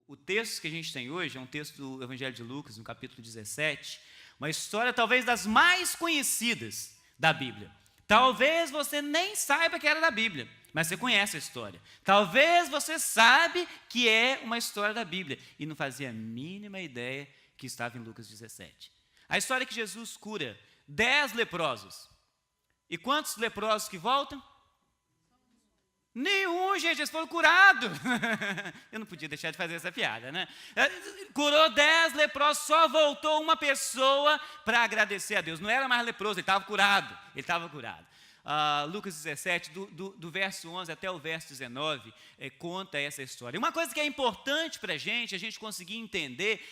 O texto que a gente tem hoje é um texto do Evangelho de Lucas, no capítulo 17, uma história talvez das mais conhecidas da Bíblia. Talvez você nem saiba que era da Bíblia, mas você conhece a história. Talvez você sabe que é uma história da Bíblia e não fazia a mínima ideia que estava em Lucas 17. A história é que Jesus cura 10 leprosos. E quantos leprosos que voltam? Nenhum, gente, eles foram curados. Eu não podia deixar de fazer essa piada, né? Curou 10 leprosos, só voltou uma pessoa para agradecer a Deus. Não era mais leproso, ele estava curado. Lucas 17, do verso 11 até o verso 19, conta essa história. Uma coisa que é importante para a gente conseguir entender,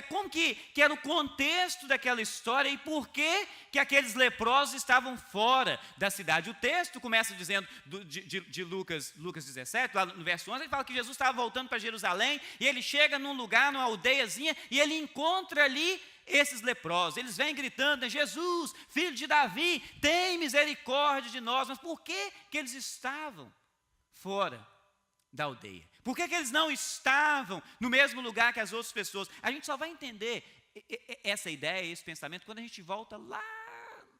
como que era o contexto daquela história e por que aqueles leprosos estavam fora da cidade. O texto começa dizendo, de Lucas 17, lá no verso 11, ele fala que Jesus estava voltando para Jerusalém, e ele chega num lugar, numa aldeiazinha, e ele encontra ali esses leprosos. Eles vêm gritando: Jesus, filho de Davi, tem misericórdia de nós. Mas por que eles estavam fora da aldeia? Por que eles não estavam no mesmo lugar que as outras pessoas? A gente só vai entender essa ideia, esse pensamento, quando a gente volta lá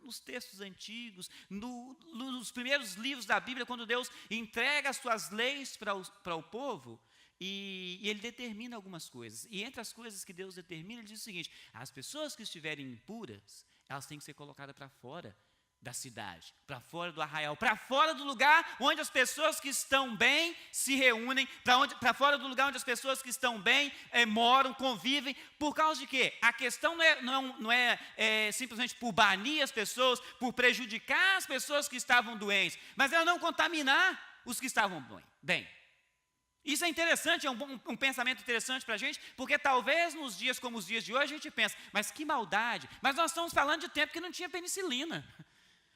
nos textos antigos, nos primeiros livros da Bíblia, quando Deus entrega as suas leis para o povo. E ele determina algumas coisas. E entre as coisas que Deus determina, ele diz o seguinte: as pessoas que estiverem impuras, elas têm que ser colocadas para fora da cidade, para fora do arraial, para fora do lugar onde as pessoas que estão bem se reúnem, para fora do lugar onde as pessoas que estão bem moram, convivem. Por causa de quê? A questão não é simplesmente por banir as pessoas, por prejudicar as pessoas que estavam doentes, mas é não contaminar os que estavam bem. Isso é interessante, é um pensamento interessante para a gente, porque talvez nos dias como os dias de hoje a gente pensa: mas que maldade, mas nós estamos falando de tempo que não tinha penicilina.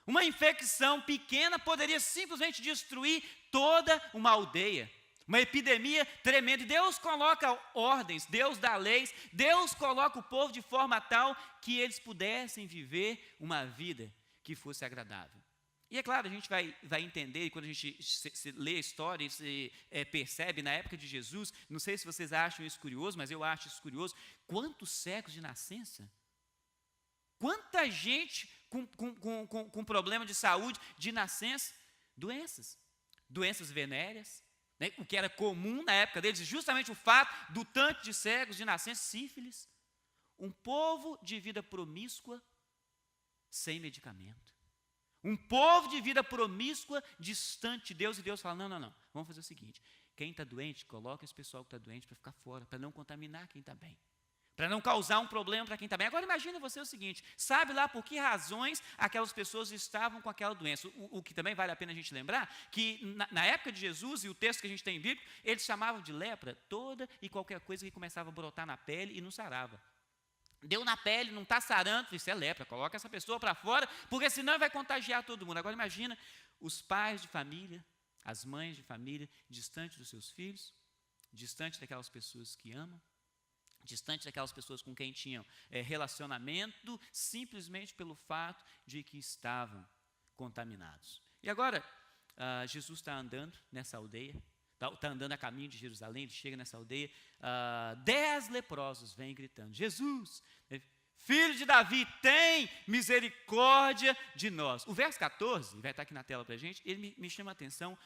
Uma infecção pequena poderia simplesmente destruir toda uma aldeia, uma epidemia tremenda. E Deus coloca ordens, Deus dá leis, Deus coloca o povo de forma tal que eles pudessem viver uma vida que fosse agradável. E é claro, a gente vai entender, e quando a gente se lê a história e se percebe, na época de Jesus, não sei se vocês acham isso curioso, mas eu acho isso curioso: quantos séculos de nascença? Quanta gente com problema de saúde de nascença? Doenças venéreas, né? O que era comum na época deles, justamente o fato do tanto de cegos de nascença, sífilis. Um povo de vida promíscua, sem medicamento. Um povo de vida promíscua, distante de Deus, e Deus fala: não, vamos fazer o seguinte: quem está doente, coloca esse pessoal que está doente para ficar fora, para não contaminar quem está bem, para não causar um problema para quem está bem. Agora imagina você o seguinte: sabe lá por que razões aquelas pessoas estavam com aquela doença? O que também vale a pena a gente lembrar, que na época de Jesus, e o texto que a gente tem bíblico, eles chamavam de lepra toda e qualquer coisa que começava a brotar na pele e não sarava. Deu na pele, não está sarando, isso é lepra, coloca essa pessoa para fora, porque senão vai contagiar todo mundo. Agora imagina os pais de família, as mães de família, distante dos seus filhos, distante daquelas pessoas que amam, distante daquelas pessoas com quem tinham relacionamento, simplesmente pelo fato de que estavam contaminados. E agora, Jesus está andando nessa aldeia, está andando a caminho de Jerusalém, ele chega nessa aldeia, 10 leprosos vêm gritando: Jesus, filho de Davi, tem misericórdia de nós. O verso 14, vai estar aqui na tela para a gente, ele me chama a atenção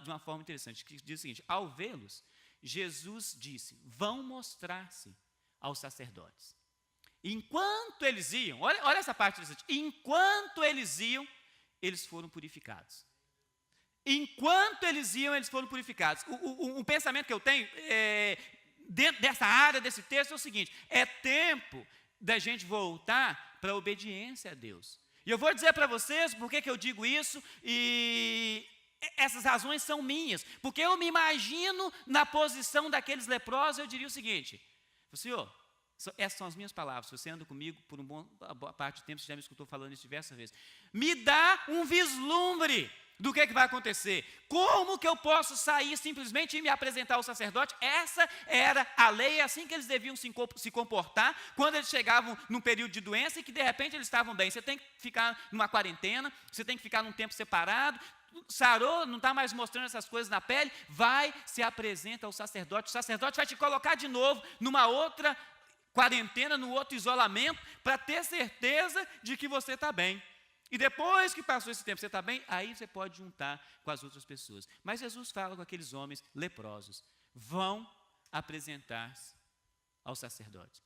de uma forma interessante, que diz o seguinte: ao vê-los, Jesus disse: vão mostrar-se aos sacerdotes. Enquanto eles iam, olha essa parte interessante, enquanto eles iam, eles foram purificados. Enquanto eles iam, eles foram purificados. O pensamento que eu tenho dentro dessa área, desse texto, é o seguinte: é tempo da gente voltar para a obediência a Deus. E eu vou dizer para vocês por que eu digo isso, e essas razões são minhas, porque eu me imagino na posição daqueles leprosos. Eu diria o seguinte: Senhor, essas são as minhas palavras, você anda comigo por uma boa parte do tempo, você já me escutou falando isso diversas vezes. Me dá um vislumbre do que vai acontecer. Como que eu posso sair simplesmente e me apresentar ao sacerdote? Essa era a lei, é assim que eles deviam se comportar quando eles chegavam num período de doença e que de repente eles estavam bem. Você tem que ficar numa quarentena, você tem que ficar num tempo separado, sarou, não está mais mostrando essas coisas na pele, vai, se apresenta ao sacerdote. O sacerdote vai te colocar de novo numa outra quarentena, no outro isolamento, para ter certeza de que você está bem. E depois que passou esse tempo, você está bem, aí você pode juntar com as outras pessoas. Mas Jesus fala com aqueles homens leprosos, vão apresentar-se ao sacerdote.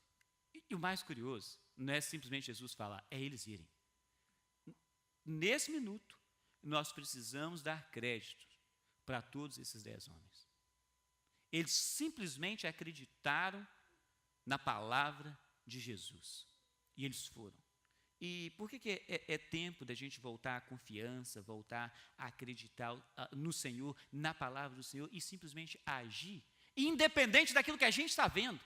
E o mais curioso, não é simplesmente Jesus falar, é eles irem. Nesse minuto, nós precisamos dar crédito para todos esses 10 homens. Eles simplesmente acreditaram na palavra de Jesus. E eles foram. E por que é tempo da gente voltar à confiança, voltar a acreditar no Senhor, na palavra do Senhor, e simplesmente agir, independente daquilo que a gente está vendo.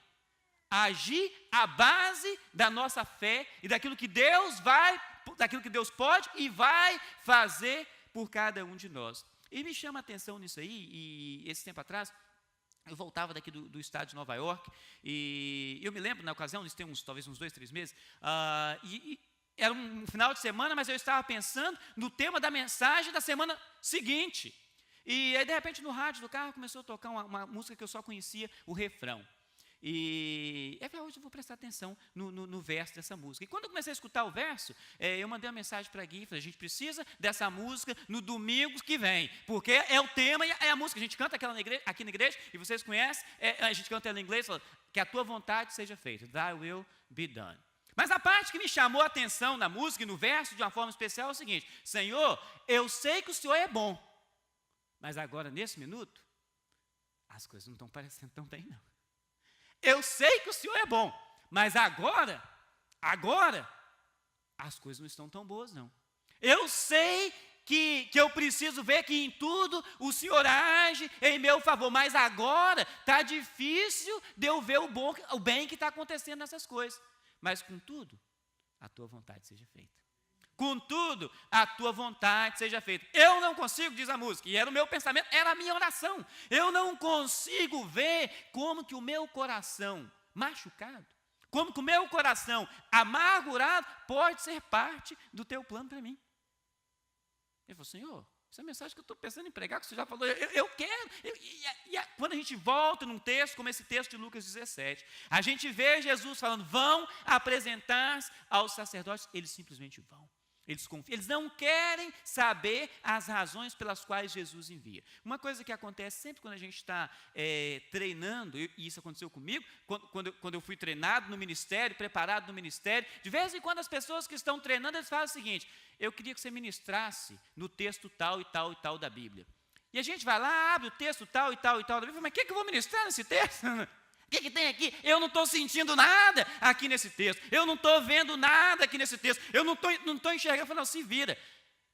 Agir à base da nossa fé e daquilo que Deus pode e vai fazer por cada um de nós. E me chama a atenção nisso aí, e esse tempo atrás, eu voltava daqui do estado de Nova York, e eu me lembro, na ocasião, isso tem talvez uns 2, 3 meses, era um final de semana, mas eu estava pensando no tema da mensagem da semana seguinte. E aí, de repente, no rádio do carro, começou a tocar uma música que eu só conhecia o refrão. E eu falei, hoje eu vou prestar atenção no verso dessa música. E quando eu comecei a escutar o verso, eu mandei uma mensagem para a Gui, falei, a gente precisa dessa música no domingo que vem, porque é o tema e é a música. A gente canta aqui na igreja, e vocês conhecem, a gente canta ela em inglês, fala, que a tua vontade seja feita, thy will be done. Mas a parte que me chamou a atenção na música e no verso de uma forma especial é o seguinte, Senhor, eu sei que o Senhor é bom, mas agora, nesse minuto, as coisas não estão parecendo tão bem, não. Eu sei que o Senhor é bom, mas agora, as coisas não estão tão boas, não. Eu sei que eu preciso ver que em tudo o Senhor age em meu favor, mas agora está difícil de eu ver o bem que está acontecendo nessas coisas. Mas, contudo, a tua vontade seja feita. Contudo, a tua vontade seja feita. Eu não consigo, diz a música, e era o meu pensamento, era a minha oração. Eu não consigo ver como que o meu coração machucado, como que o meu coração amargurado pode ser parte do teu plano para mim. Ele falou, Senhor, essa é a mensagem que eu estou pensando em pregar, que você já falou, eu quero. Quando a gente volta num texto, como esse texto de Lucas 17, a gente vê Jesus falando, vão apresentar-se aos sacerdotes, eles simplesmente vão. Eles confiam, eles não querem saber as razões pelas quais Jesus envia. Uma coisa que acontece sempre quando a gente está treinando, e isso aconteceu comigo, quando eu fui treinado no ministério, preparado no ministério, de vez em quando as pessoas que estão treinando, eles falam o seguinte, eu queria que você ministrasse no texto tal e tal e tal da Bíblia. E a gente vai lá, abre o texto tal e tal e tal da Bíblia, mas o que eu vou ministrar nesse texto? O que tem aqui? Eu não estou sentindo nada aqui nesse texto. Eu não estou vendo nada aqui nesse texto. Eu não estou enxergando. Eu falo, não, se vira.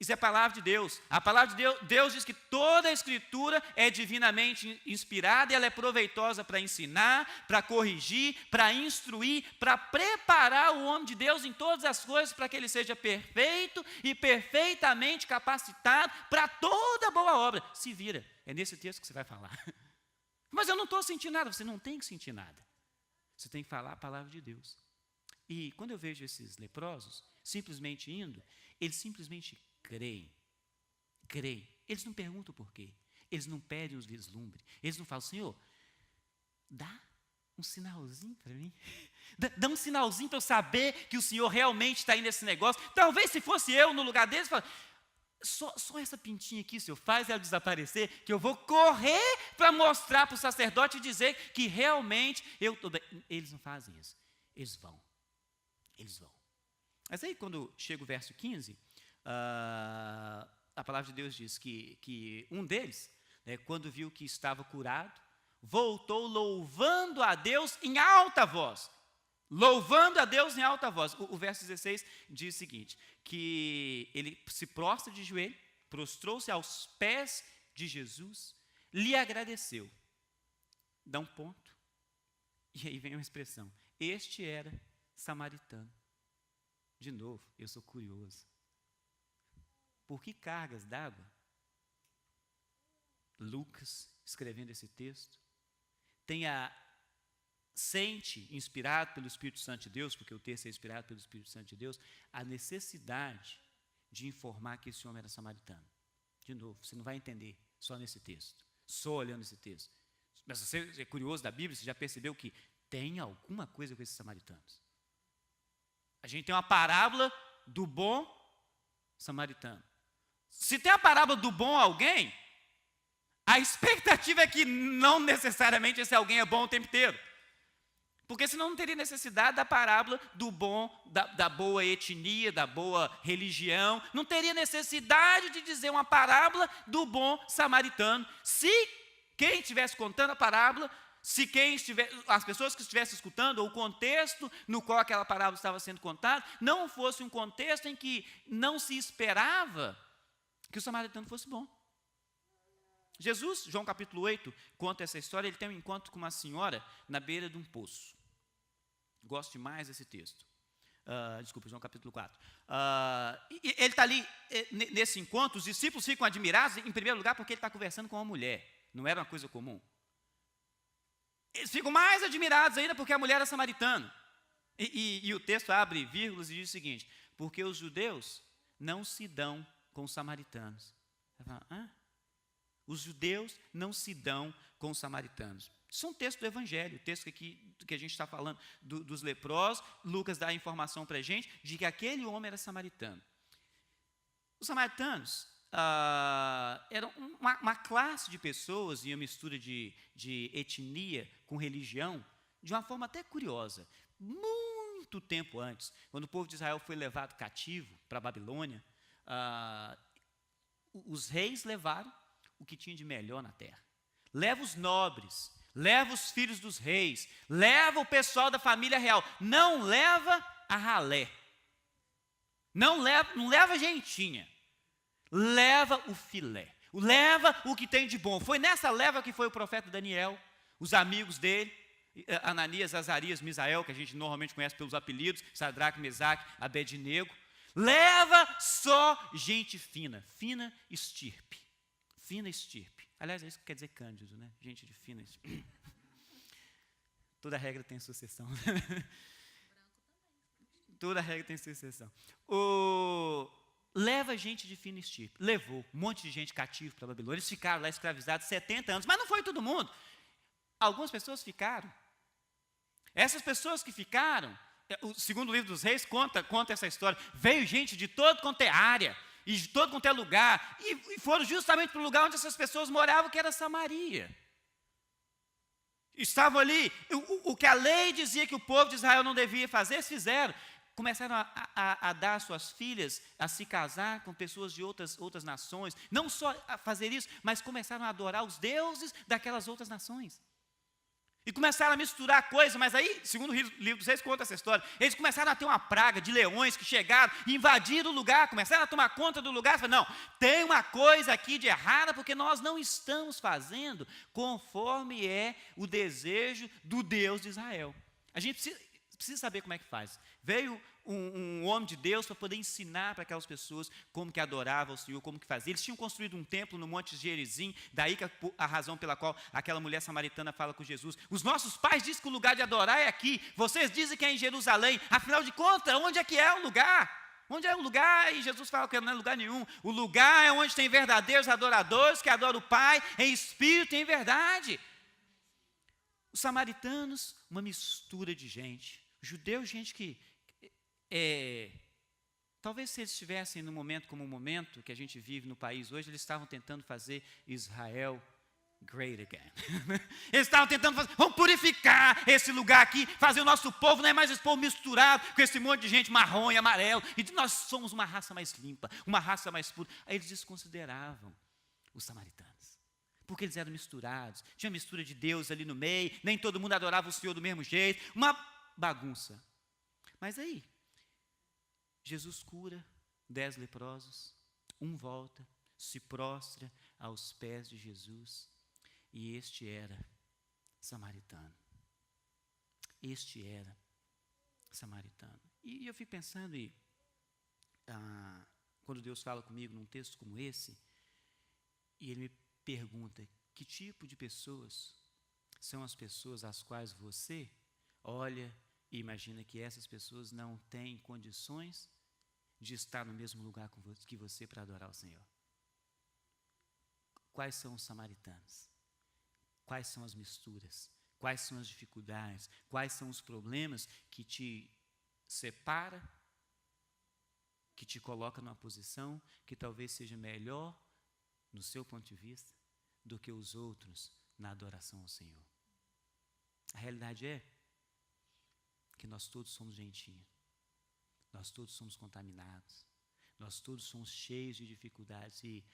Isso é a palavra de Deus. A palavra de Deus diz que toda a Escritura é divinamente inspirada e ela é proveitosa para ensinar, para corrigir, para instruir, para preparar o homem de Deus em todas as coisas para que ele seja perfeito e perfeitamente capacitado para toda boa obra. Se vira. É nesse texto que você vai falar. Mas eu não estou sentindo nada. Você não tem que sentir nada. Você tem que falar a palavra de Deus. E quando eu vejo esses leprosos simplesmente indo, eles simplesmente creem. Creem. Eles não perguntam por quê. Eles não pedem os vislumbres. Eles não falam, Senhor, dá um sinalzinho para mim. Dá um sinalzinho para eu saber que o Senhor realmente está aí nesse negócio. Talvez se fosse eu no lugar deles, eu falo, só essa pintinha aqui, Senhor, faz ela desaparecer, que eu vou correr para mostrar para o sacerdote e dizer que realmente eu estou bem. Eles não fazem isso. Eles vão. Eles vão. Mas aí, quando chega o verso 15, a palavra de Deus diz que um deles, quando viu que estava curado, voltou louvando a Deus em alta voz. Louvando a Deus em alta voz. O verso 16 diz o seguinte, que ele se prostra de joelho, prostrou-se aos pés de Jesus, lhe agradeceu. Dá um ponto. E aí vem uma expressão. Este era samaritano. De novo, eu sou curioso. Por que cargas d'água? Lucas, escrevendo esse texto, sente, inspirado pelo Espírito Santo de Deus, porque o texto é inspirado pelo Espírito Santo de Deus, a necessidade de informar que esse homem era samaritano. De novo, você não vai entender só nesse texto, só olhando esse texto. Mas se você é curioso da Bíblia, você já percebeu que tem alguma coisa com esses samaritanos. A gente tem uma parábola do bom samaritano. Se tem a parábola do bom alguém, a expectativa é que não necessariamente esse alguém é bom o tempo inteiro. Porque senão não teria necessidade da parábola do bom, da boa etnia, da boa religião. Não teria necessidade de dizer uma parábola do bom samaritano. Se quem estivesse contando a parábola, as pessoas que estivessem escutando, ou o contexto no qual aquela parábola estava sendo contada, não fosse um contexto em que não se esperava que o samaritano fosse bom. Jesus, João capítulo 8, conta essa história. Ele tem um encontro com uma senhora na beira de um poço. Gosto demais desse texto. Desculpa, João capítulo 4. Ele está ali, nesse encontro, os discípulos ficam admirados, em primeiro lugar, porque ele está conversando com uma mulher. Não era uma coisa comum. Eles ficam mais admirados ainda porque a mulher era samaritana. E o texto abre vírgulas e diz o seguinte: porque os judeus não se dão com os samaritanos. Você fala, hã? Os judeus não se dão com os samaritanos. Isso é um texto do Evangelho, o texto que a gente está falando dos leprosos. Lucas dá a informação para a gente de que aquele homem era samaritano. Os samaritanos eram uma classe de pessoas e uma mistura de etnia com religião, de uma forma até curiosa. Muito tempo antes, quando o povo de Israel foi levado cativo para a Babilônia, os reis levaram o que tinha de melhor na terra. Leva os nobres, leva os filhos dos reis, leva o pessoal da família real, não leva a ralé, não leva a gentinha, leva o filé, leva o que tem de bom. Foi nessa leva que foi o profeta Daniel, os amigos dele, Ananias, Azarias, Misael, que a gente normalmente conhece pelos apelidos, Sadraque, Mesaque, Abednego. Leva só gente fina, fina estirpe. Fina estirpe. Aliás, é isso que quer dizer Cândido, né? Gente de fina estirpe. Toda regra tem sua exceção. Toda regra tem sua exceção. Leva gente de fina estirpe. Levou um monte de gente cativo para a Babilônia. Eles ficaram lá escravizados 70 anos, mas não foi todo mundo. Algumas pessoas ficaram. Essas pessoas que ficaram, o segundo livro dos reis conta essa história. Veio gente de todo quanto é área, e de todo quanto é lugar, e foram justamente para o lugar onde essas pessoas moravam, que era Samaria. Estavam ali, o que a lei dizia que o povo de Israel não devia fazer, eles fizeram. Começaram a dar suas filhas a se casar com pessoas de outras nações. Não só a fazer isso, mas começaram a adorar os deuses daquelas outras nações. E começaram a misturar coisas, mas aí, segundo o livro dos reis, conta essa história. Eles começaram a ter uma praga de leões que chegaram e invadiram o lugar, começaram a tomar conta do lugar. Falaram, não, tem uma coisa aqui de errada, porque nós não estamos fazendo conforme é o desejo do Deus de Israel. A gente precisa saber como é que faz. Veio um homem de Deus para poder ensinar para aquelas pessoas como que adorava o Senhor, como que fazia. Eles tinham construído um templo no Monte Gerizim, daí que a razão pela qual aquela mulher samaritana fala com Jesus. Os nossos pais dizem que o lugar de adorar é aqui, vocês dizem que é em Jerusalém, afinal de contas, onde é que é o lugar? Onde é o lugar? E Jesus fala que não é lugar nenhum. O lugar é onde tem verdadeiros adoradores que adoram o Pai em espírito e em verdade. Os samaritanos, uma mistura de gente. Judeus, gente que talvez se eles estivessem num momento como o momento que a gente vive no país hoje, eles estavam tentando fazer Israel great again. Eles estavam tentando fazer, vamos purificar esse lugar aqui, fazer o nosso povo, não é mais esse povo misturado com esse monte de gente marrom e amarelo, e nós somos uma raça mais limpa, uma raça mais pura. Aí eles desconsideravam os samaritanos, porque eles eram misturados, tinha mistura de Deus ali no meio, nem todo mundo adorava o Senhor do mesmo jeito, uma bagunça. Mas aí, Jesus cura 10 leprosos, um volta, se prostra aos pés de Jesus, e este era samaritano. Este era samaritano. E eu fico pensando, quando Deus fala comigo num texto como esse, e Ele me pergunta, que tipo de pessoas são as pessoas às quais você olha e imagina que essas pessoas não têm condições de estar no mesmo lugar que você para adorar o Senhor? quais são os samaritanos, quais são as misturas, quais são as dificuldades, quais são os problemas que te separa, que te coloca numa posição que talvez seja melhor, no seu ponto de vista, do que os outros na adoração ao Senhor. A realidade é que nós todos somos gentinhos, nós todos somos contaminados, nós todos somos cheios de dificuldades e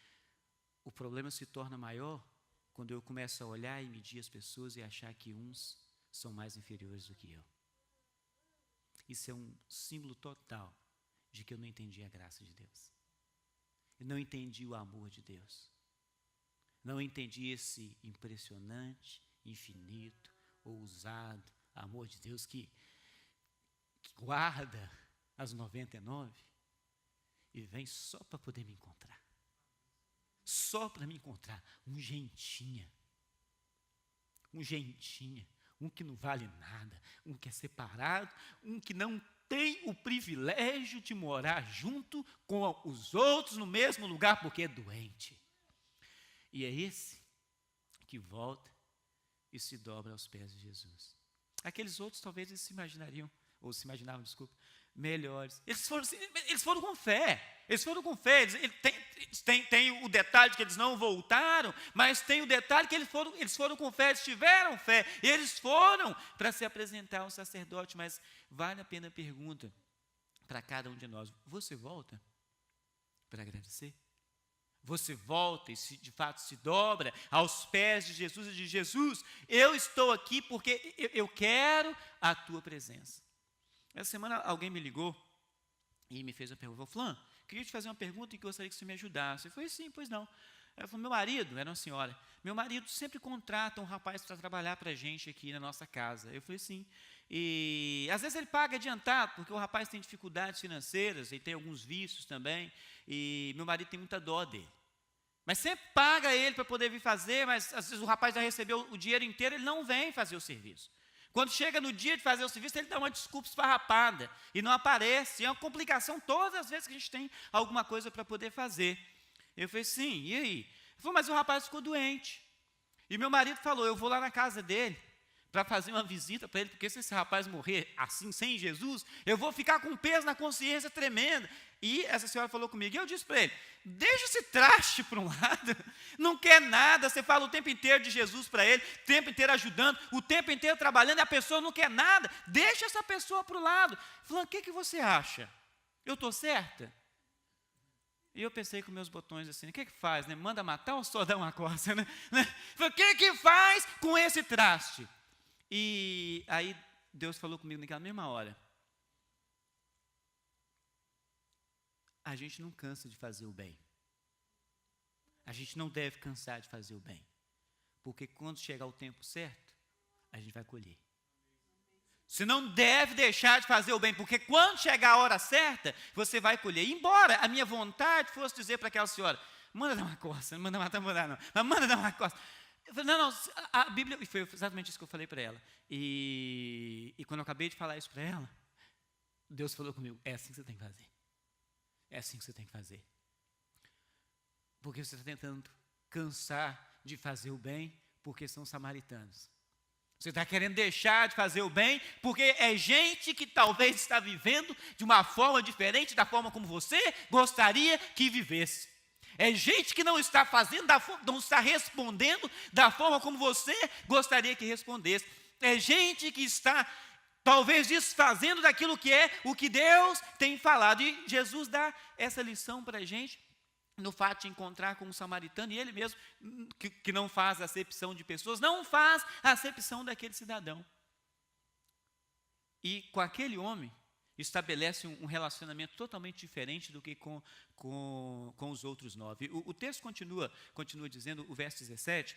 o problema se torna maior quando eu começo a olhar e medir as pessoas e achar que uns são mais inferiores do que eu. Isso é um símbolo total de que eu não entendi a graça de Deus. Eu não entendi o amor de Deus. Não entendi esse impressionante, infinito, ousado amor de Deus que guarda as 99 e vem só para poder me encontrar. Só para me encontrar. Um gentinha, um que não vale nada, um que é separado, um que não tem o privilégio de morar junto com os outros no mesmo lugar porque é doente. E é esse que volta e se dobra aos pés de Jesus. Aqueles outros talvez eles se imaginavam, melhores. Eles foram com fé. Tem o detalhe de que eles não voltaram, mas tem o detalhe que eles foram com fé, eles tiveram fé. E eles foram para se apresentar ao sacerdote. Mas vale a pena a pergunta para cada um de nós: você volta para agradecer? Você volta e de fato se dobra aos pés de Jesus e de Jesus, eu estou aqui porque eu quero a tua presença. Essa semana alguém me ligou e me fez uma pergunta. Falou: Flã, queria te fazer uma pergunta e gostaria que você me ajudasse. Eu falei: sim, pois não. Ela falou: meu marido, era uma senhora, meu marido sempre contrata um rapaz para trabalhar para a gente aqui na nossa casa. Eu falei: sim. E às vezes ele paga adiantado, porque o rapaz tem dificuldades financeiras e tem alguns vícios também, e meu marido tem muita dó dele. Mas sempre paga ele para poder vir fazer, mas às vezes o rapaz já recebeu o dinheiro inteiro, ele não vem fazer o serviço. Quando chega no dia de fazer o serviço, ele dá uma desculpa esfarrapada e não aparece. É uma complicação todas as vezes que a gente tem alguma coisa para poder fazer. Eu falei: sim, e aí? Ele falou: mas o rapaz ficou doente. E meu marido falou: eu vou lá na casa dele para fazer uma visita para ele, porque se esse rapaz morrer assim, sem Jesus, eu vou ficar com um peso na consciência tremenda. E essa senhora falou comigo, e eu disse para ele: deixa esse traste para um lado, não quer nada, você fala o tempo inteiro de Jesus para ele, o tempo inteiro ajudando, o tempo inteiro trabalhando, e a pessoa não quer nada, deixa essa pessoa para o lado. Falando: o que você acha? Eu estou certa? E eu pensei com meus botões assim: o que faz, né? Manda matar ou só dá uma coça, né? O que faz com esse traste? E aí Deus falou comigo naquela mesma hora: a gente não cansa de fazer o bem. A gente não deve cansar de fazer o bem. Porque quando chegar o tempo certo, a gente vai colher. Você não deve deixar de fazer o bem, porque quando chegar a hora certa, você vai colher. Embora a minha vontade fosse dizer para aquela senhora: manda dar uma coça, não manda matar, não, mas manda dar uma coça. Eu falei: não, a Bíblia, e foi exatamente isso que eu falei para ela. E quando eu acabei de falar isso para ela, Deus falou comigo: é assim que você tem que fazer. É assim que você tem que fazer. Porque você está tentando cansar de fazer o bem, porque são samaritanos. Você está querendo deixar de fazer o bem, porque é gente que talvez está vivendo de uma forma diferente da forma como você gostaria que vivesse. É gente que não está fazendo, não está respondendo da forma como você gostaria que respondesse. É gente que está talvez desfazendo daquilo que é o que Deus tem falado. E Jesus dá essa lição para a gente no fato de encontrar com um samaritano, e ele mesmo, que não faz acepção de pessoas, não faz acepção daquele cidadão. E com aquele homem estabelece um relacionamento totalmente diferente do que com os outros 9. O texto continua dizendo, o verso 17,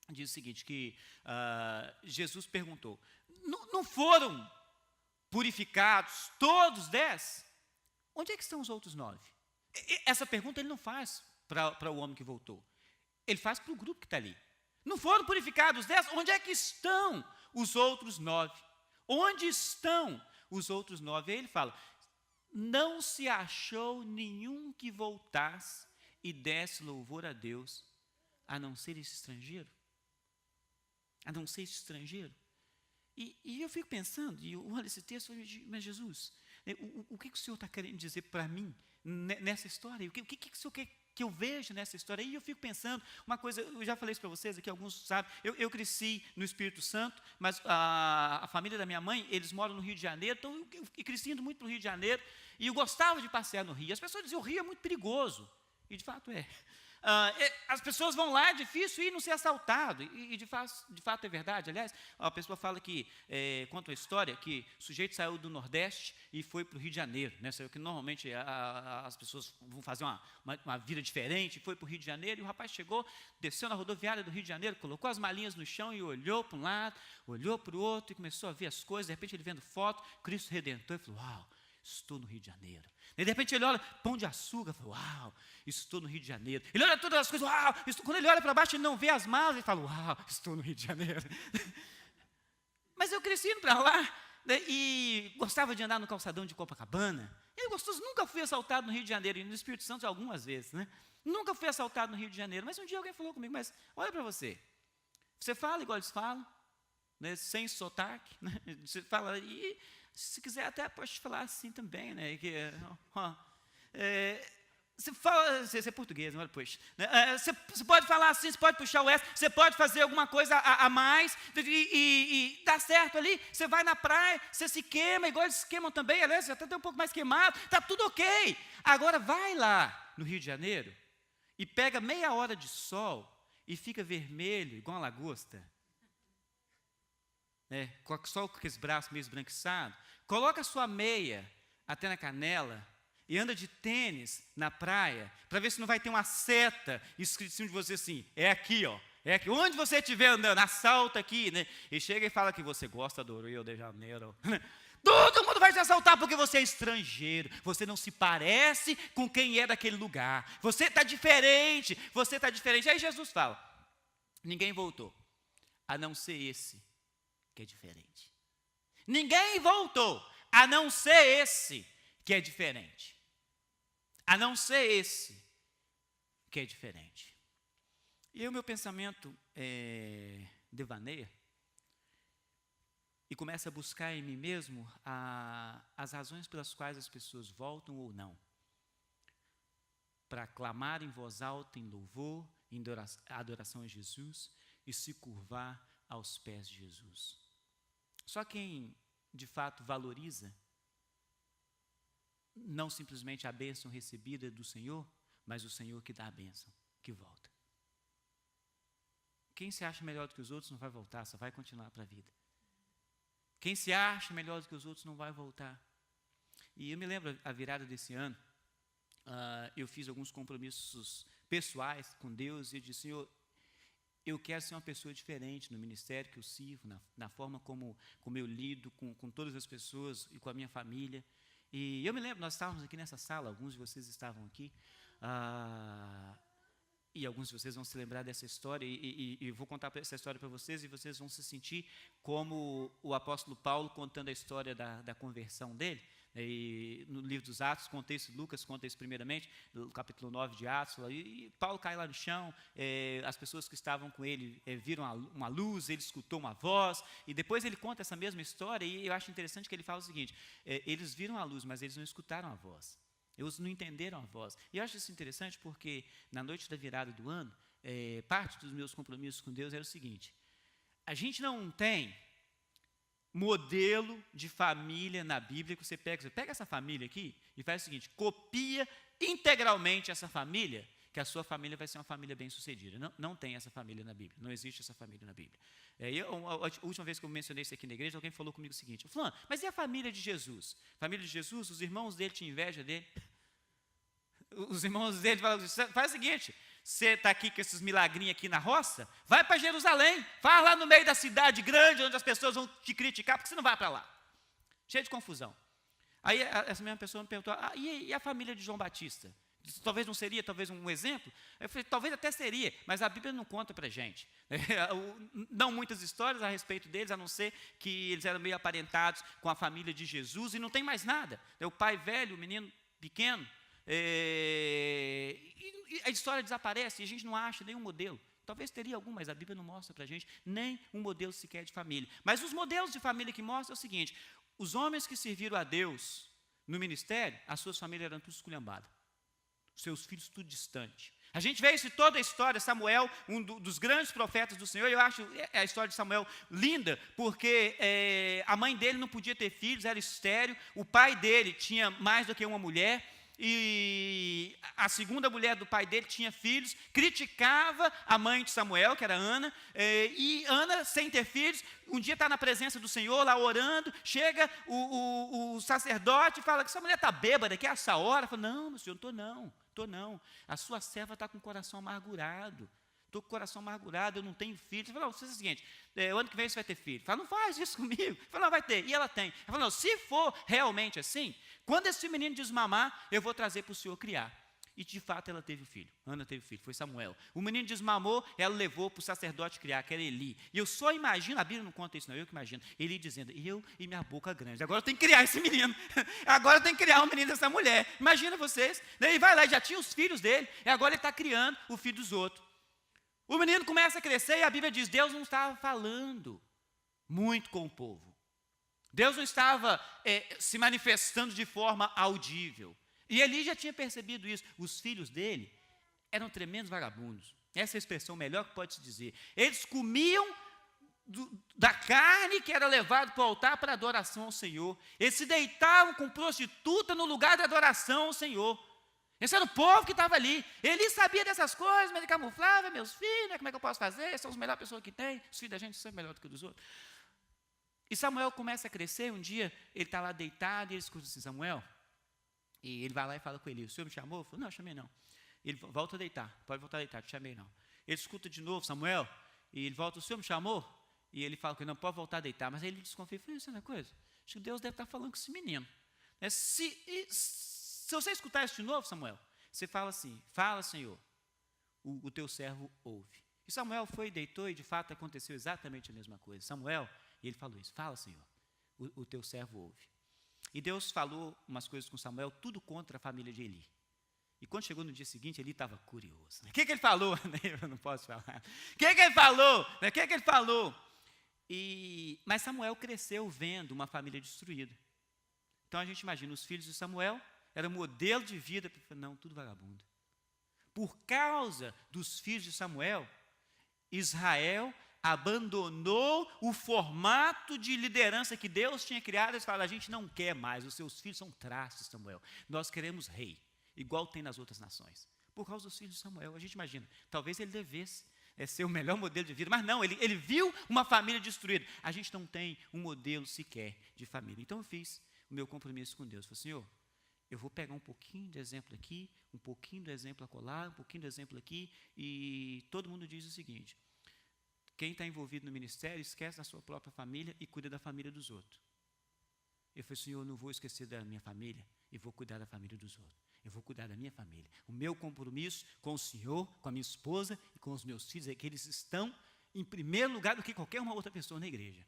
diz o seguinte, que Jesus perguntou: não foram purificados todos 10? Onde é que estão os outros 9? Essa pergunta ele não faz para o homem que voltou. Ele faz para o grupo que está ali. Não foram purificados 10? Onde é que estão os outros 9? Onde estão os outros 9? Aí ele fala: não se achou nenhum que voltasse e desse louvor a Deus, a não ser esse estrangeiro? A não ser esse estrangeiro? E eu fico pensando, e eu olho esse texto e falo, mas Jesus, o que o Senhor está querendo dizer para mim nessa história? O que o Senhor quer que eu vejo nessa história? E eu fico pensando, uma coisa, eu já falei isso para vocês aqui, alguns sabem, eu cresci no Espírito Santo, mas a família da minha mãe, eles moram no Rio de Janeiro, então eu cresci indo muito para o Rio de Janeiro, e eu gostava de passear no Rio. As pessoas diziam, o Rio é muito perigoso, e de fato é. As pessoas vão lá, é difícil ir e não ser assaltado, e de fato é verdade. Aliás, a pessoa fala que, conta uma história, que o sujeito saiu do Nordeste e foi para o Rio de Janeiro, né? Saiu que normalmente as pessoas vão fazer uma vida diferente, foi para o Rio de Janeiro, e o rapaz chegou, desceu na rodoviária do Rio de Janeiro, colocou as malinhas no chão e olhou para um lado, olhou para o outro, e começou a ver as coisas. De repente ele vendo foto, Cristo Redentor, e falou, uau, estou no Rio de Janeiro. E de repente ele olha, Pão de Açúcar, fala, uau, estou no Rio de Janeiro. Ele olha todas as coisas, uau, quando ele olha para baixo, ele não vê as malas, ele fala, uau, estou no Rio de Janeiro. Mas eu cresci indo para lá, né, e gostava de andar no calçadão de Copacabana. E é gostoso, nunca fui assaltado no Rio de Janeiro, e no Espírito Santo algumas vezes, né? Nunca fui assaltado no Rio de Janeiro, mas um dia alguém falou comigo, mas olha para você, você fala igual eles falam, né, sem sotaque, né? Você fala, e se quiser até pode falar assim também, né? Você fala, você é português, não é? Pois, né? Você pode falar assim, você pode puxar o S, você pode fazer alguma coisa a mais, e dá certo ali. Você vai na praia, você se queima, igual eles se queimam também, aliás, você até um pouco mais queimado, está tudo ok. Agora vai lá no Rio de Janeiro e pega meia hora de sol e fica vermelho, igual uma lagosta. Só com aqueles braços meio esbranquiçados, coloca a sua meia até na canela e anda de tênis na praia, para ver se não vai ter uma seta escrito em cima de você assim, é aqui, ó, é aqui, onde você estiver andando, assalta aqui, né? E chega e fala que você gosta do Rio de Janeiro. Todo mundo vai te assaltar porque você é estrangeiro, você não se parece com quem é daquele lugar, você está diferente, Aí Jesus fala, ninguém voltou, a não ser esse que é diferente. Ninguém voltou, a não ser esse que é diferente. A não ser esse que é diferente. E aí o meu pensamento devaneia e começa a buscar em mim mesmo as razões pelas quais as pessoas voltam ou não. Para clamar em voz alta, em louvor, em adoração a Jesus e se curvar aos pés de Jesus. Só quem, de fato, valoriza, não simplesmente a bênção recebida do Senhor, mas o Senhor que dá a bênção, que volta. Quem se acha melhor do que os outros não vai voltar, só vai continuar para a vida. Quem se acha melhor do que os outros não vai voltar. E eu me lembro, a virada desse ano, eu fiz alguns compromissos pessoais com Deus, e eu disse, Senhor, eu quero ser uma pessoa diferente no ministério que eu sirvo, na forma como eu lido com todas as pessoas e com a minha família. E eu me lembro, nós estávamos aqui nessa sala, alguns de vocês estavam aqui, e alguns de vocês vão se lembrar dessa história, e eu vou contar essa história para vocês, e vocês vão se sentir como o apóstolo Paulo contando a história da conversão dele. E no livro dos Atos, conta isso, Lucas conta isso primeiramente, no capítulo 9 de Atos, e Paulo cai lá no chão, as pessoas que estavam com ele viram uma luz, ele escutou uma voz, e depois ele conta essa mesma história, e eu acho interessante que ele fala o seguinte, eles viram a luz, mas eles não escutaram a voz, eles não entenderam a voz. E eu acho isso interessante porque na noite da virada do ano, parte dos meus compromissos com Deus era o seguinte, a gente não tem modelo de família na Bíblia que você pega essa família aqui e faz o seguinte, copia integralmente essa família, que a sua família vai ser uma família bem-sucedida. Não tem essa família na Bíblia, não existe essa família na Bíblia. A última vez que eu mencionei isso aqui na igreja, alguém falou comigo o seguinte, Fulano, mas e a família de Jesus? A família de Jesus, os irmãos dele tinham inveja dele. Os irmãos dele falam, faz o seguinte, você está aqui com esses milagrinhos aqui na roça, vai para Jerusalém, vai lá no meio da cidade grande, onde as pessoas vão te criticar, porque você não vai para lá. Cheio de confusão. Aí essa mesma pessoa me perguntou, e a família de João Batista? Talvez não seria, talvez um exemplo? Eu falei, talvez até seria, mas a Bíblia não conta para a gente. Não muitas histórias a respeito deles, a não ser que eles eram meio aparentados com a família de Jesus, e não tem mais nada. O pai velho, o menino pequeno, e a história desaparece, e a gente não acha nenhum modelo Talvez teria algum, mas a Bíblia não mostra para a gente nem um modelo sequer de família. Mas os modelos de família que mostram é o seguinte: os homens que serviram a Deus no ministério, as suas famílias eram tudo esculhambadas. Seus filhos tudo distante. A gente vê isso em toda a história. Samuel, dos grandes profetas do Senhor, eu acho a história de Samuel linda, porque a mãe dele não podia ter filhos, era estéril, o pai dele tinha mais do que uma mulher, e a segunda mulher do pai dele tinha filhos, criticava a mãe de Samuel, que era Ana, e Ana, sem ter filhos, um dia está na presença do Senhor, lá orando, chega o sacerdote e fala que essa mulher está bêbada, que é essa hora. Fala, não, meu senhor, não estou não, a sua serva está com o coração amargurado, estou com o coração amargurado, eu não tenho filho. Ele fala, não, você é o seguinte, o ano que vem você vai ter filho. Fala, não faz isso comigo. Ele fala, não, vai ter, e ela tem. Ele fala, não, se for realmente assim, quando esse menino desmamar, eu vou trazer para o senhor criar. E de fato ela teve filho, Ana teve filho, foi Samuel. O menino desmamou, ela levou para o sacerdote criar, que era Eli. E eu só imagino, a Bíblia não conta isso não, eu que imagino, Eli dizendo, eu e minha boca grande, agora eu tenho que criar esse menino, agora eu tenho que criar um menino dessa mulher. Imagina vocês, daí vai lá, já tinha os filhos dele, e agora ele está criando o filho dos outros. O menino começa a crescer e a Bíblia diz, Deus não estava falando muito com o povo. Deus não estava se manifestando de forma audível. E Eli já tinha percebido isso. Os filhos dele eram tremendos vagabundos. Essa é a expressão melhor que pode se dizer. Eles comiam da carne que era levado para o altar para adoração ao Senhor. Eles se deitavam com prostituta no lugar da adoração ao Senhor. Esse era o povo que estava ali. Eli sabia dessas coisas, mas ele camuflava, meus filhos, como é que eu posso fazer? São as melhores pessoas que tem. Os filhos da gente são melhores do que os dos outros. E Samuel começa a crescer. Um dia ele está lá deitado e ele escuta assim, Samuel. E ele vai lá e fala com Eli, o senhor me chamou? Eu falo, não, chamei não. Ele volta a deitar, pode voltar a deitar, te chamei não. Ele escuta de novo, Samuel, e ele volta, o senhor me chamou? E ele fala que não, pode voltar a deitar. Mas aí ele desconfia, eu falei, isso é uma coisa? Acho que Deus deve estar falando com esse menino. Se você escutar isso de novo, Samuel, você fala assim, fala Senhor, o teu servo ouve. E Samuel foi e deitou e de fato aconteceu exatamente a mesma coisa. Samuel, e ele falou isso, fala Senhor, o teu servo ouve. E Deus falou umas coisas com Samuel, tudo contra a família de Eli. E quando chegou no dia seguinte, Eli estava curioso. O que ele falou? Eu não posso falar. O que ele falou? O que ele falou? Mas Samuel cresceu vendo uma família destruída. Então a gente imagina, os filhos de Samuel eram modelo de vida. Não, tudo vagabundo. Por causa dos filhos de Samuel, Israel abandonou o formato de liderança que Deus tinha criado. Eles falaram, a gente não quer mais, os seus filhos são trastes, Samuel. Nós queremos rei, igual tem nas outras nações. Por causa dos filhos de Samuel, a gente imagina, talvez ele devesse ser o melhor modelo de vida, mas não, ele viu uma família destruída. A gente não tem um modelo sequer de família. Então eu fiz o meu compromisso com Deus. Falei, Senhor, eu vou pegar um pouquinho de exemplo aqui, um pouquinho do exemplo acolá, um pouquinho do exemplo aqui, e todo mundo diz o seguinte, quem está envolvido no ministério, esquece da sua própria família e cuida da família dos outros. Eu falei, Senhor, eu não vou esquecer da minha família e vou cuidar da família dos outros. Eu vou cuidar da minha família. O meu compromisso com o Senhor, com a minha esposa e com os meus filhos é que eles estão em primeiro lugar do que qualquer uma outra pessoa na igreja.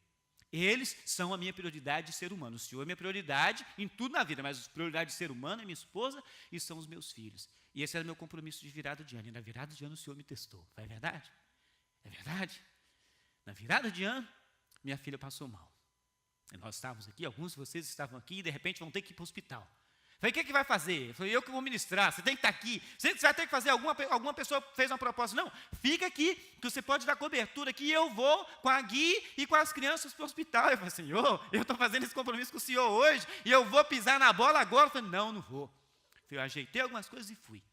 Eles são a minha prioridade de ser humano. O Senhor é minha prioridade em tudo na vida, mas a prioridade de ser humano é minha esposa e são os meus filhos. E esse era o meu compromisso de virada de ano. E na virada de ano o Senhor me testou. É verdade? É verdade? Na virada de ano, minha filha passou mal. E nós estávamos aqui, alguns de vocês estavam aqui e de repente vão ter que ir para o hospital. Falei, o que vai fazer? Eu falei, eu que vou ministrar, você tem que estar aqui. Você vai ter que fazer, alguma pessoa fez uma proposta. Não, fica aqui, que você pode dar cobertura aqui, e eu vou com a Gui e com as crianças para o hospital. Eu falei, Senhor, eu estou fazendo esse compromisso com o Senhor hoje, e eu vou pisar na bola agora. Eu falei, não vou. Eu ajeitei algumas coisas e fui.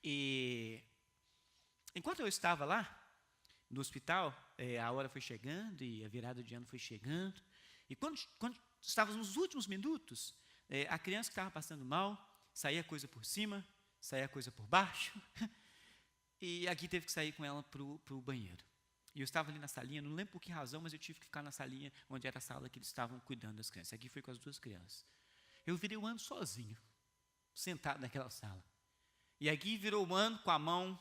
E enquanto eu estava lá, no hospital, a hora foi chegando, e a virada de ano foi chegando, e quando estávamos nos últimos minutos, a criança que estava passando mal, saía coisa por cima, saía coisa por baixo, e a Gui teve que sair com ela para o banheiro. E eu estava ali na salinha, não lembro por que razão, mas eu tive que ficar na salinha, onde era a sala que eles estavam cuidando das crianças. A Gui foi com as duas crianças. Eu virei o ano sozinho, sentado naquela sala. E a Gui virou o ano com a mão,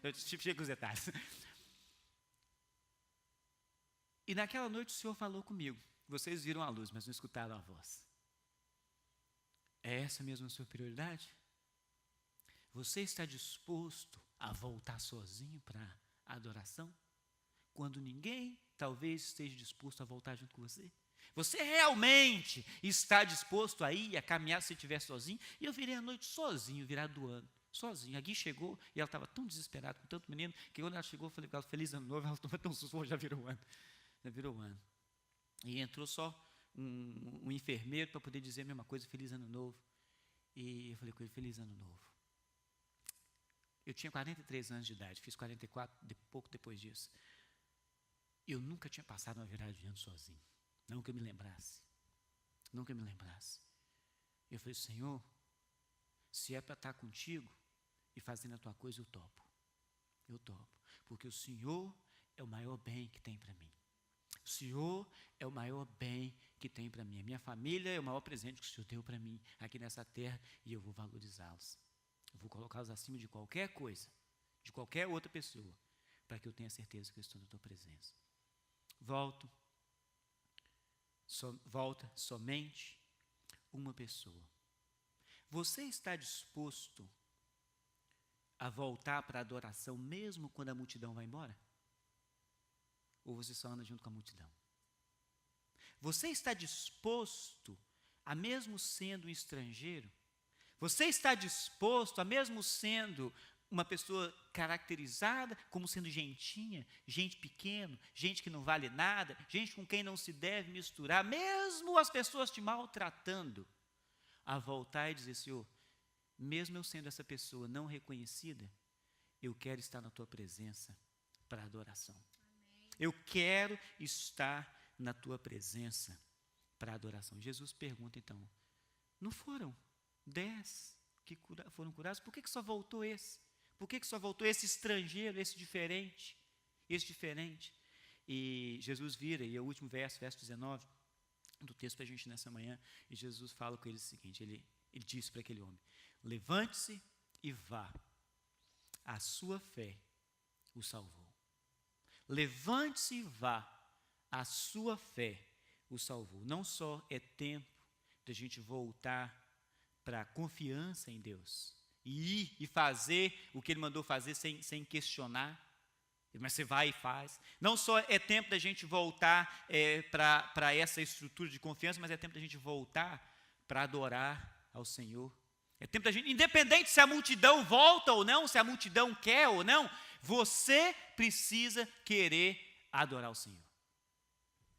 eu chego com os detalhes. E naquela noite o Senhor falou comigo, vocês viram a luz, mas não escutaram a voz. É essa mesmo a sua prioridade? Você está disposto a voltar sozinho para a adoração? Quando ninguém talvez esteja disposto a voltar junto com você? Você realmente está disposto a ir, a caminhar se estiver sozinho? E eu virei à noite sozinho, virado do ano, sozinho. A Gui chegou e ela estava tão desesperada com tanto menino, que quando ela chegou, eu falei para ela, feliz ano novo, ela tomou tão susto, já virou o ano. Já virou o ano. E entrou só um enfermeiro para poder dizer a mesma coisa, feliz ano novo. E eu falei com ele, feliz ano novo. Eu tinha 43 anos de idade, fiz 44 pouco depois disso. Eu nunca tinha passado uma virada de ano sozinho. Não que eu me lembrasse. Nunca me lembrasse. Eu falei, Senhor, se é para estar contigo e fazendo a tua coisa, eu topo. Eu topo. Porque o Senhor é o maior bem que tem para mim. O Senhor é o maior bem que tem para mim. A minha família é o maior presente que o Senhor deu para mim aqui nessa terra e eu vou valorizá-los. Eu vou colocá-los acima de qualquer coisa, de qualquer outra pessoa, para que eu tenha certeza que eu estou na tua presença. Volta somente uma pessoa. Você está disposto a voltar para a adoração mesmo quando a multidão vai embora? Ou você só anda junto com a multidão? Você está disposto a, mesmo sendo um estrangeiro, você está disposto a, mesmo sendo uma pessoa caracterizada como sendo gentinha, gente pequena, gente que não vale nada, gente com quem não se deve misturar, mesmo as pessoas te maltratando, a voltar e dizer, Senhor, mesmo eu sendo essa pessoa não reconhecida, eu quero estar na tua presença para adoração. Amém. Eu quero estar na tua presença para adoração. Jesus pergunta então, não foram 10 que foram curados? Por que só voltou esse? Por que só voltou esse estrangeiro, esse diferente? Esse diferente. E Jesus vira, e é o último verso 19, do texto para a gente nessa manhã, e Jesus fala com ele o seguinte, ele disse para aquele homem, levante-se e vá, a sua fé o salvou. Levante-se e vá, a sua fé o salvou. Não só é tempo de a gente voltar para a confiança em Deus, e ir e fazer o que Ele mandou fazer sem questionar, mas você vai e faz. Não só é tempo da gente voltar para essa estrutura de confiança, mas é tempo da gente voltar para adorar ao Senhor. É tempo da gente, independente se a multidão volta ou não, se a multidão quer ou não, você precisa querer adorar o Senhor.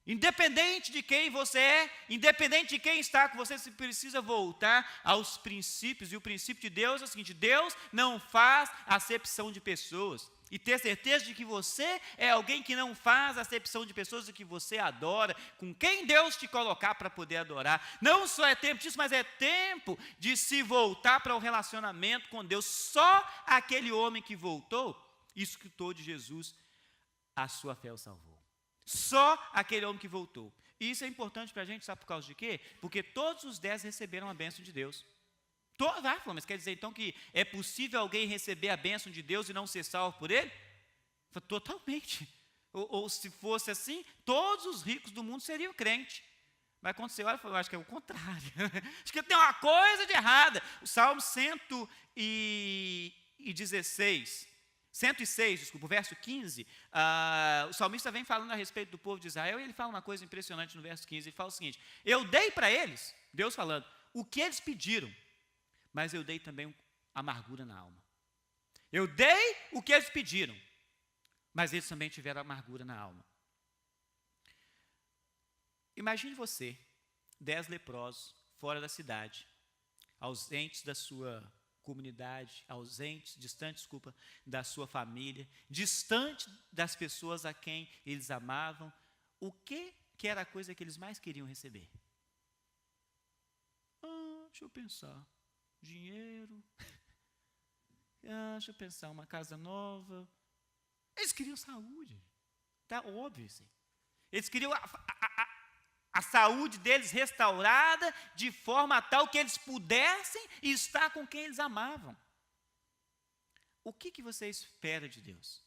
Independente de quem você é, independente de quem está com você, você precisa voltar aos princípios. E o princípio de Deus é o seguinte, Deus não faz acepção de pessoas. E ter certeza de que você é alguém que não faz acepção de pessoas e que você adora, com quem Deus te colocar para poder adorar. Não só é tempo disso, mas é tempo de se voltar para o relacionamento com Deus. Só aquele homem que voltou, escutou de Jesus, a sua fé o salvou. Só aquele homem que voltou. E isso é importante para a gente, sabe por causa de quê? Porque todos os 10 receberam a bênção de Deus. Mas quer dizer então que é possível alguém receber a bênção de Deus e não ser salvo por Ele? Totalmente. Ou se fosse assim, todos os ricos do mundo seriam crentes. Mas quando você olha, eu acho que é o contrário. Acho que tem uma coisa de errada. O Salmo 106, o verso 15, o salmista vem falando a respeito do povo de Israel, e ele fala uma coisa impressionante no verso 15, ele fala o seguinte, eu dei para eles, Deus falando, o que eles pediram, mas eu dei também amargura na alma. Eu dei o que eles pediram, mas eles também tiveram amargura na alma. Imagine você, 10 leprosos, fora da cidade, ausentes da sua comunidade, distante da sua família, distante das pessoas a quem eles amavam. O que era a coisa que eles mais queriam receber? Deixa eu pensar. Dinheiro. Deixa eu pensar, uma casa nova. Eles queriam saúde. Está óbvio isso aí. Eles queriam a saúde deles restaurada de forma tal que eles pudessem estar com quem eles amavam. O que você espera de Deus?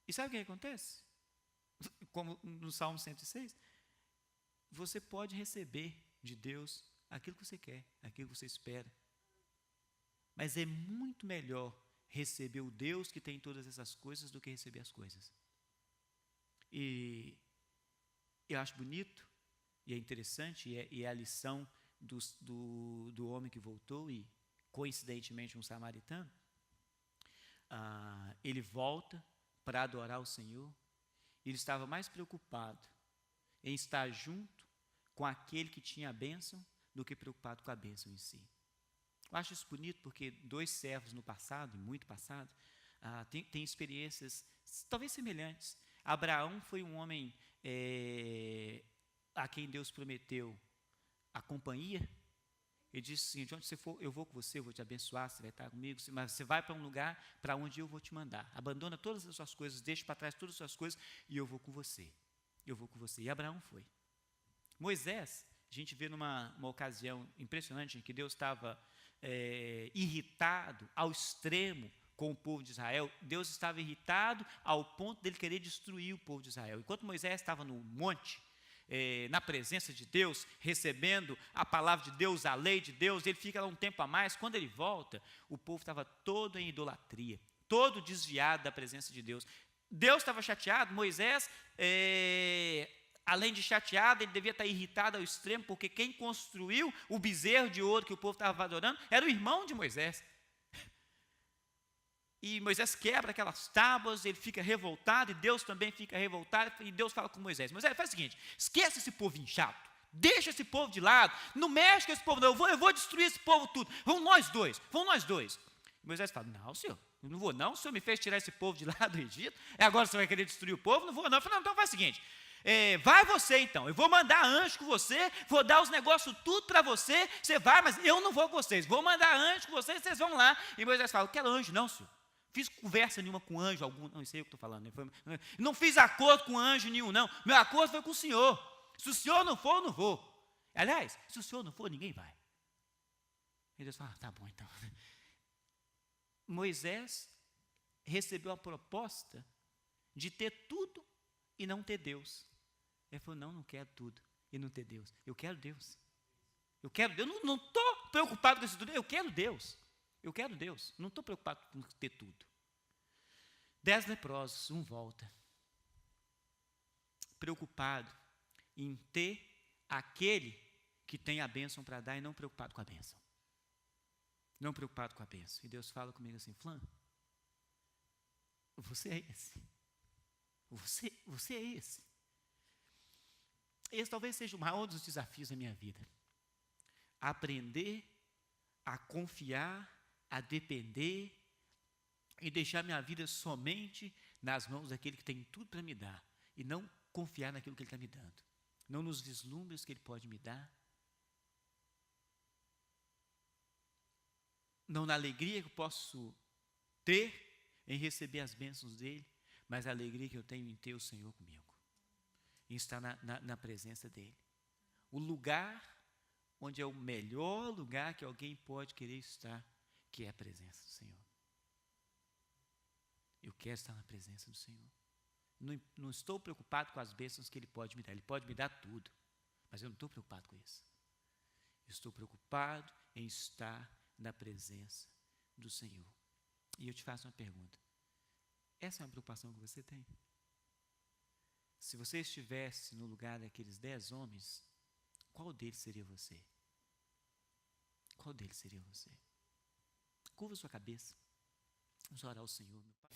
E sabe o que acontece? Como no Salmo 106, você pode receber de Deus aquilo que você quer, aquilo que você espera. Mas é muito melhor receber o Deus que tem todas essas coisas do que receber as coisas. E eu acho bonito, e é interessante, e é a lição do homem que voltou, e coincidentemente um samaritano. Ele volta para adorar o Senhor. Ele estava mais preocupado em estar junto com aquele que tinha a bênção do que preocupado com a bênção em si. Eu acho isso bonito porque 2 servos no passado, e muito passado, têm experiências talvez semelhantes. Abraão foi um homem a quem Deus prometeu a companhia. Ele disse assim: de onde você for, eu vou com você, eu vou te abençoar, você vai estar comigo, mas você vai para um lugar para onde eu vou te mandar. Abandona todas as suas coisas, deixa para trás todas as suas coisas e eu vou com você. Eu vou com você. E Abraão foi. Moisés, a gente vê numa ocasião impressionante em que Deus estava irritado ao extremo com o povo de Israel. Deus estava irritado ao ponto dele querer destruir o povo de Israel. Enquanto Moisés estava no monte, na presença de Deus, recebendo a palavra de Deus, a lei de Deus, ele fica lá um tempo a mais. Quando ele volta, o povo estava todo em idolatria, todo desviado da presença de Deus. Deus estava chateado. Moisés, além de chateado, ele devia estar irritado ao extremo, porque quem construiu o bezerro de ouro que o povo estava adorando era o irmão de Moisés. E Moisés quebra aquelas tábuas, ele fica revoltado, e Deus também fica revoltado, e Deus fala com Moisés: Moisés, faz o seguinte, esquece esse povo chato, deixa esse povo de lado, não mexe com esse povo não, eu vou destruir esse povo tudo, vamos nós dois. E Moisés fala: não, senhor, eu não vou não, o senhor me fez tirar esse povo de lá do Egito, agora você vai querer destruir o povo? Não vou não. Eu falei: não, então faz o seguinte, vai você então, eu vou mandar anjo com você, vou dar os negócios tudo para você, você vai, mas eu não vou com vocês, vou mandar anjo com vocês, vocês vão lá. E Moisés fala: eu quero anjo não, senhor. Fiz conversa nenhuma com anjo algum, não sei o que estou falando, não fiz acordo com anjo nenhum, não. Meu acordo foi com o Senhor. Se o Senhor não for, eu não vou. Aliás, se o Senhor não for, ninguém vai. E Deus fala: tá bom então. Moisés recebeu a proposta de ter tudo e não ter Deus. Ele falou: não quero tudo e não ter Deus. Eu quero Deus. Eu quero Deus. Não estou preocupado com isso tudo. Eu quero Deus. Eu quero Deus, não estou preocupado com ter tudo. 10 leprosos, um volta. Preocupado em ter aquele que tem a bênção para dar e não preocupado com a bênção. Não preocupado com a bênção. E Deus fala comigo assim: Flã, você é esse. Você é esse. Esse talvez seja o maior dos desafios da minha vida. Aprender a confiar, a depender e deixar minha vida somente nas mãos daquele que tem tudo para me dar e não confiar naquilo que Ele está me dando, não nos vislumbres que Ele pode me dar, não na alegria que eu posso ter em receber as bênçãos dEle, mas a alegria que eu tenho em ter o Senhor comigo, em estar na presença dEle. O lugar onde é o melhor lugar que alguém pode querer estar, que é a presença do Senhor. Eu quero estar na presença do Senhor. Não estou preocupado com as bênçãos que Ele pode me dar. Ele pode me dar tudo, mas eu não estou preocupado com isso. Eu estou preocupado em estar na presença do Senhor. E eu te faço uma pergunta: essa é uma preocupação que você tem? Se você estivesse no lugar daqueles 10 homens, qual deles seria você? Qual deles seria você? Curva sua cabeça. Vamos orar ao Senhor, meu Pai.